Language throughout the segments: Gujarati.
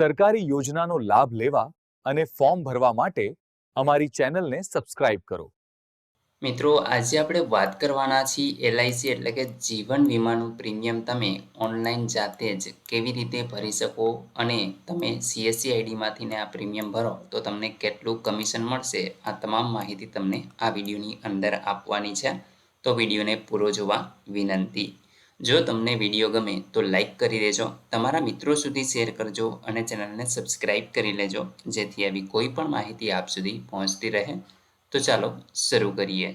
સરકારી યોજનાનો લાભ લેવા અને ફોર્મ ભરવા માટે અમારી ચેનલને સબસ્ક્રાઇબ કરો. મિત્રો, આજે આપણે વાત કરવાના છીએ એલઆઈસી એટલે કે જીવન વીમાનું પ્રીમિયમ તમે ઓનલાઈન જાતે જ કેવી રીતે ભરી શકો અને તમે સીએસસી આઈડીમાંથી આ પ્રીમિયમ ભરો તો તમને કેટલું કમિશન મળશે, આ તમામ માહિતી તમને આ વિડીયોની અંદર આપવાની છે. તો વિડીયોને પૂરો જોવા વિનંતી. જો તમને વિડીયો ગમે તો લાઈક કરી દેજો, તમારા મિત્રો સુધી શેર કરજો અને ચેનલને સબસ્ક્રાઈબ કરી લેજો, જેથી આવી કોઈ પણ માહિતી આપ સુધી પહોંચતી રહે. તો ચાલો શરૂ કરીએ.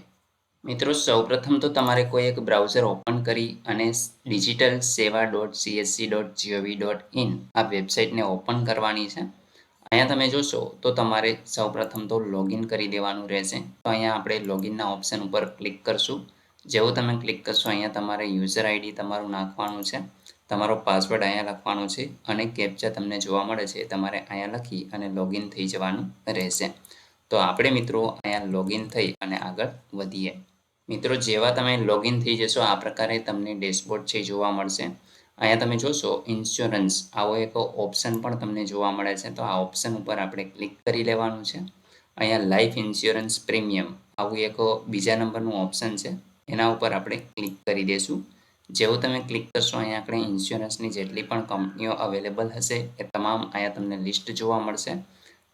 મિત્રો, સૌપ્રથમ તો તમારે કોઈ એક બ્રાઉઝર ઓપન કરી અને digitalseva.csc.gov.in આ વેબસાઇટને ઓપન કરવાની છે. અહીંયા તમે જોશો તો તમારે સૌપ્રથમ તો લોગિન કરી દેવાનું રહેશે. તો અહીંયા આપણે લોગિનના ઓપ્શન ઉપર ક્લિક કરશું. જેવું તમે ક્લિક કરશો અહીંયા તમારે યુઝર આઈડી તમારું નાખવાનું છે, તમારો પાસવર્ડ અહીંયા લખવાનો છે અને કેપ્ચા તમને જોવા મળે છે તમારે અહીંયા લખી અને લોગિન થઈ જવાનું રહેશે. તો આપણે મિત્રો અહીંયા લોગિન થઈ અને આગળ વધીએ. મિત્રો, જેવા તમે લોગિન થઈ જશો આ પ્રકારે તમને ડેશબોર્ડ છે જોવા મળશે. અહીંયા તમે જોશો ઇન્સ્યોરન્સ આવો એક ઓપ્શન પણ તમને જોવા મળે છે. તો આ ઓપ્શન ઉપર આપણે ક્લિક કરી લેવાનું છે. અહીંયા લાઈફ ઇન્સ્યોરન્સ પ્રીમિયમ આવું એક બીજા નંબરનું ઓપ્શન છે, એના ઉપર આપણે ક્લિક કરી દઈશું. જેવું તમે ક્લિક કરશો અહીંયા આપણે ઇન્સ્યોરન્સની જેટલી પણ કંપનીઓ અવેલેબલ હશે એ તમામ અહીંયા તમને લિસ્ટ જોવા મળશે.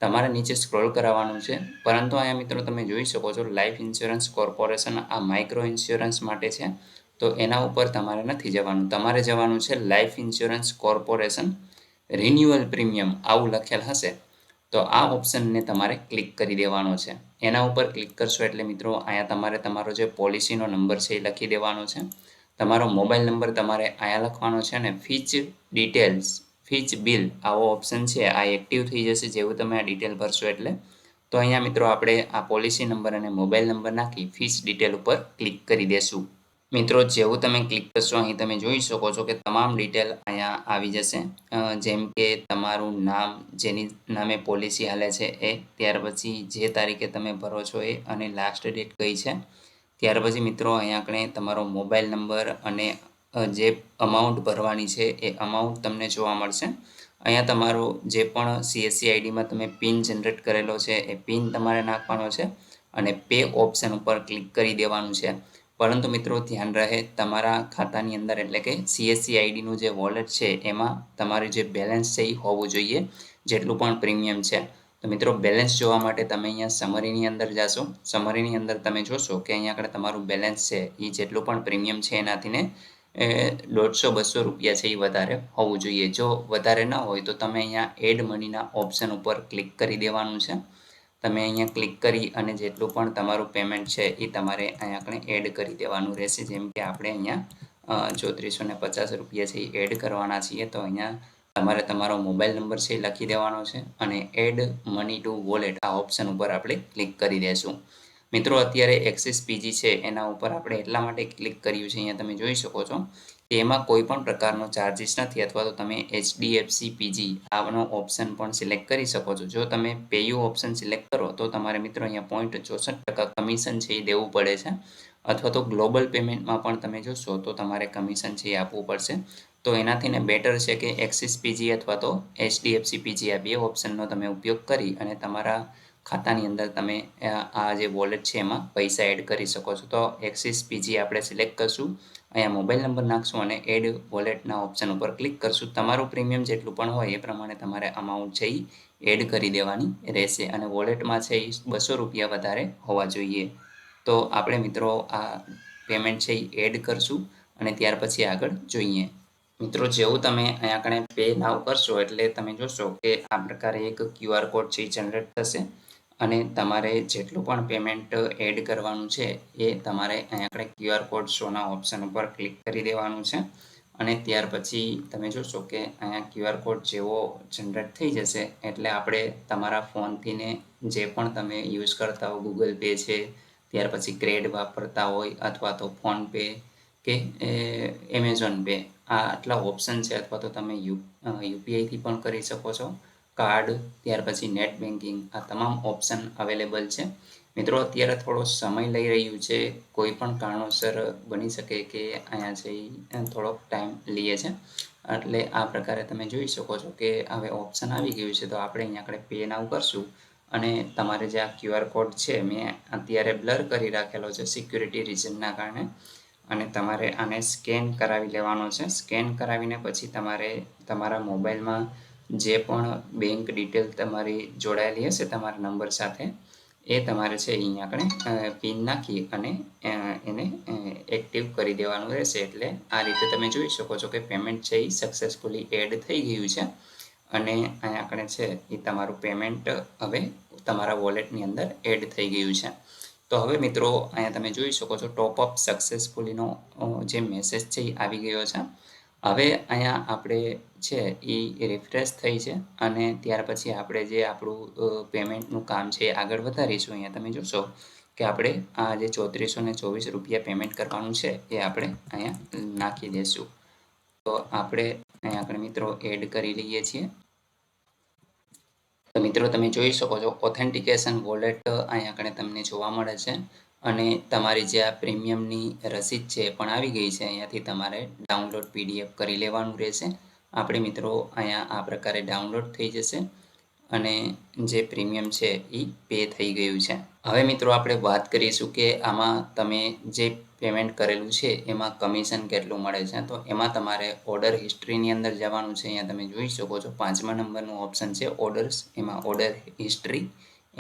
તમારે નીચે સ્ક્રોલ કરાવવાનું છે, પરંતુ અહીંયા મિત્રો તમે જોઈ શકો છો લાઈફ ઇન્સ્યોરન્સ કોર્પોરેશન આ માઇક્રો ઇન્સ્યોરન્સ માટે છે. તો એના ઉપર તમારે નથી જવાનું, તમારે જવાનું છે life insurance corporation renewal premium આવું લખેલ હશે તો આ ઓપ્શનને તમારે ક્લિક કરી દેવાનો છે. એના ઉપર ક્લિક કરશો એટલે મિત્રો અહીંયા તમારે તમારો જે પોલિસીનો નંબર છે એ લખી દેવાનો છે. તમારો મોબાઈલ નંબર તમારે અહીંયા લખવાનો છે અને ફીચ ડિટેલ્સ ફીચ બિલ આવો ઓપ્શન છે આ એક્ટિવ થઈ જશે જેવું તમે આ ડિટેલ ભરશો એટલે. તો અહીંયા મિત્રો આપણે આ પોલિસી નંબર અને મોબાઈલ નંબર નાખી ફીસ ડિટેલ ઉપર ક્લિક કરી દેશું. મિત્રો, જેવું તમે ક્લિક કરશો અહીં તમે જોઈ શકો છો કે તમામ ડિટેલ અહીંયા આવી જશે. જેમ કે તમારું નામ, જેની નામે પોલિસી હાલે છે એ, ત્યાર પછી જે તારીખે તમે ભરો છો એ અને લાસ્ટ ડેટ કઈ છે. ત્યાર પછી મિત્રો અહીંયા આપણે તમારો મોબાઈલ નંબર અને જે અમાઉન્ટ ભરવાની છે એ અમાઉન્ટ તમને જોવા મળશે. અહીંયા તમારો જે પણ સીએસસી આઈડીમાં તમે પિન જનરેટ કરેલો છે એ પિન તમારે નાખવાનો છે અને પે ઓપ્શન ઉપર ક્લિક કરી દેવાનું છે. પરંતુ મિત્રો ધ્યાન રહે, તમારા ખાતાની અંદર એટલે કે સીએસસી આઈડીનું જે વોલેટ છે એમાં તમારું જે બેલેન્સ છે એ હોવું જોઈએ, જેટલું પણ પ્રીમિયમ છે. તો મિત્રો બેલેન્સ જોવા માટે તમે અહીંયા સમરીની અંદર જાશો. સમરીની અંદર તમે જોશો કે અહીંયા આગળ તમારું બેલેન્સ છે એ જેટલું પણ પ્રીમિયમ છે એનાથી ને 150-200 રૂપિયા છે એ વધારે હોવું જોઈએ. જો વધારે ન હોય તો તમે અહીંયા એડ મનીના ઓપ્શન ઉપર ક્લિક કરી દેવાનું છે. તમે અહીંયા ક્લિક કરી અને જેટલું પણ તમારું પેમેન્ટ છે એ તમારે અહીંયા આપણે એડ કરી દેવાનું રહેશે. જેમ કે આપણે અહીંયા જો 350 રૂપિયા છે એ એડ કરવાના છીએ તો અહીંયા તમારે તમારો મોબાઈલ નંબર છે એ લખી દેવાનો છે અને એડ મની ટુ વોલેટ આ ઓપ્શન ઉપર આપણે ક્લિક કરી દઈશું. મિત્રો, અત્યારે એક્સિસ પીજી છે એના ઉપર આપણે એટલા માટે ક્લિક કર્યું છે, અહીંયા તમે જોઈ શકો છો કે એમાં કોઈ પણ પ્રકારનો ચાર્જિસ નથી, અથવા તો તમે એચડીએફસી પીજી આનો ઓપ્શન પણ સિલેક્ટ કરી શકો છો. જો તમે પેયુ ઓપ્શન સિલેક્ટ કરો તો તમારે મિત્રો અહીંયા 0.64% કમિશન છે એ દેવું પડે છે, અથવા તો ગ્લોબલ પેમેન્ટમાં પણ તમે જોશો તો તમારે કમિશન છે એ આપવું પડશે. તો એનાથી ને બેટર છે કે એક્સિસ પીજી અથવા તો એચડીએફસી પીજી આ બે ઓપ્શનનો તમે ઉપયોગ કરી અને તમારા ખાતાની અંદર તમે આ જે વોલેટ છે એમાં પૈસા એડ કરી શકો છો. તો એક્સિસ પીજી આપણે સિલેક્ટ કરશું, અહીંયા મોબાઈલ નંબર નાખશું અને એડ વોલેટના ઓપ્શન ઉપર ક્લિક કરશું. તમારું પ્રીમિયમ જેટલું પણ હોય એ પ્રમાણે તમારે અમાઉન્ટ છે એ એડ કરી દેવાની રહેશે અને વોલેટમાં છે એ 200 રૂપિયા વધારે હોવા જોઈએ. તો આપણે મિત્રો આ પેમેન્ટ છે એ એડ કરશું અને ત્યાર પછી આગળ જોઈએ. મિત્રો, જેવું તમે અહીંયા આગળ પે નાવ કરશો એટલે તમે જોશો કે આ પ્રકારે એક ક્યુઆર કોડ છે એ જનરેટ થશે અને તમારે જેટલું પણ પેમેન્ટ એડ કરવાનું છે એ તમારે અહીંયા આગળ ક્યુઆર કોડ શોના ઓપ્શન ઉપર ક્લિક કરી દેવાનું છે અને ત્યાર પછી તમે જોશો કે અહીંયા ક્યુઆર કોડ જેવો જનરેટ થઈ જશે એટલે આપણે તમારા ફોનથી ને જે પણ તમે યુઝ કરતા હો, ગૂગલ પે છે, ત્યાર પછી ક્રેડ વાપરતા હોય અથવા તો ફોનપે કે એમેઝોન પે આ આટલા ઓપ્શન છે, અથવા તો તમે યુપીઆઈથી પણ કરી શકો છો, કાર્ડ, ત્યાર પછી નેટ બેન્કિંગ આ તમામ ઓપ્શન અવેલેબલ છે. મિત્રો, અત્યારે થોડો સમય લઈ રહ્યું છે, કોઈ પણ કારણોસર બની શકે કે અહીંયા છે થોડોક ટાઈમ લઈએ છે. એટલે આ પ્રકારે તમે જોઈ શકો છો કે હવે ઓપ્શન આવી ગયું છે. તો આપણે અહીંયા આગળ પે નાઉ કરશું અને તમારે જે આ QR કોડ છે મેં અત્યારે બ્લર કરી રાખેલો છે સિક્યુરિટી રીઝનના કારણે, અને તમારે આને સ્કેન કરાવી લેવાનો છે. સ્કેન કરાવીને પછી તમારે તમારા મોબાઈલમાં જે પણ બેંક ડિટેલ તમારી જોડાયેલી હશે તમારા નંબર સાથે, એ તમારે છે અહીંયા આપણે પિન નાખી અને એને એક્ટિવ કરી દેવાનું રહેશે. એટલે આ રીતે તમે જોઈ શકો છો કે પેમેન્ટ છે એ સક્સેસફુલી એડ થઈ ગયું છે અને અહીંયા આપણે છે એ તમારું પેમેન્ટ હવે તમારા વોલેટની અંદર એડ થઈ ગયું છે. તો હવે મિત્રો અહીંયા તમે જોઈ શકો છો ટોપઅપ સક્સેસફુલીનો જે મેસેજ છે એ આવી ગયો છે. હવે અહીંયા આપણે છે એ રિફ્રેશ થઈ છે અને ત્યાર પછી આપણે જે આપણું પેમેન્ટનું કામ છે એ આગળ વધારીશું. અહીંયા તમે જોશો કે આપણે આ જે 3424 રૂપિયા પેમેન્ટ કરવાનું છે એ આપણે અહીંયા નાખી દઈશું. તો આપણે અહીંયા આગળ મિત્રો એડ કરી લઈએ છીએ. તો મિત્રો તમે જોઈ શકો છો ઓથેન્ટિકેશન વોલેટ અહીંયા આગળ તમને જોવા મળે છે અને તમારી જે આ પ્રીમિયમની રસીદ છે એ પણ આવી ગઈ છે. અહીંયાથી તમારે ડાઉનલોડ PDF કરી લેવાનું રહેશે. આપણે મિત્રો અહીંયા આ પ્રકારે ડાઉનલોડ થઈ જશે અને જે પ્રીમિયમ છે એ પે થઈ ગયું છે. હવે મિત્રો આપણે વાત કરીશું કે આમાં તમે જે પેમેન્ટ કરેલું છે એમાં કમિશન કેટલું મળે છે. તો એમાં તમારે ઓર્ડર હિસ્ટ્રીની અંદર જવાનું છે. અહીંયા તમે જોઈ શકો છો 5મા નંબરનું ઓપ્શન છે ઓર્ડર્સ, એમાં ઓર્ડર હિસ્ટ્રી,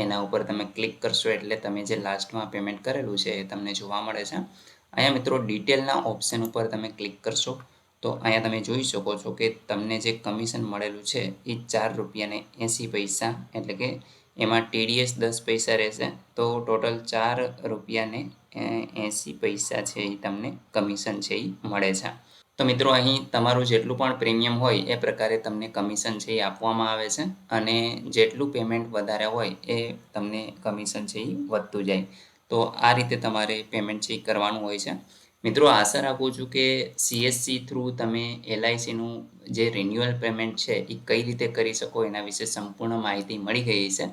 એના ઉપર તમે ક્લિક કરશો એટલે તમે જે લાસ્ટમાં પેમેન્ટ કરેલું છે એ તમને જોવા મળે છે. અહીંયા મિત્રો ડિટેલના ઓપ્શન ઉપર તમે ક્લિક કરશો તો અહીંયા તમે જોઈ શકો છો કે તમને જે કમિશન મળેલું છે એ 4 રૂપિયા ને 80 પૈસા, એટલે કે એમાં TDS 10 પૈસા રહેશે. તો ટોટલ 4 રૂપિયા ને 80 પૈસા છે એ તમને કમિશન છે એ મળે છે. તો મિત્રો અહીં તમારું જેટલું પણ પ્રીમિયમ હોય એ પ્રકારે તમને કમિશન છે એ આપવામાં આવે છે અને જેટલું પેમેન્ટ વધારે હોય એ તમને કમિશન છે એ વધતું જાય. તો આ રીતે તમારે પેમેન્ટ છે એ કરવાનું હોય છે. મિત્રો આશા રાખું છું કે CSC થ્રુ તમે LICનું જે રિન્યુઅલ પેમેન્ટ છે એ કઈ રીતે કરી શકો એના વિશે સંપૂર્ણ માહિતી મળી ગઈ છે.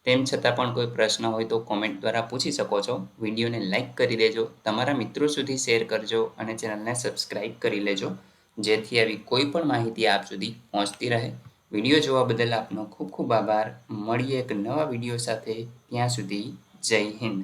તેમ છતાં પણ કોઈ પ્રશ્ન હોય તો કોમેન્ટ દ્વારા પૂછી શકો છો. વિડીયોને લાઇક કરી દેજો, તમારા મિત્રો સુધી શેર કરજો અને ચેનલને સબસ્ક્રાઈબ કરી લેજો, જેથી આવી કોઈ પણ માહિતી આપ સુધી પહોંચતી રહે. વિડીયો જોવા બદલ આપનો ખૂબ ખૂબ આભાર. મળીએ એક નવા વિડીયો સાથે. ત્યાં સુધી જય હિન્દ.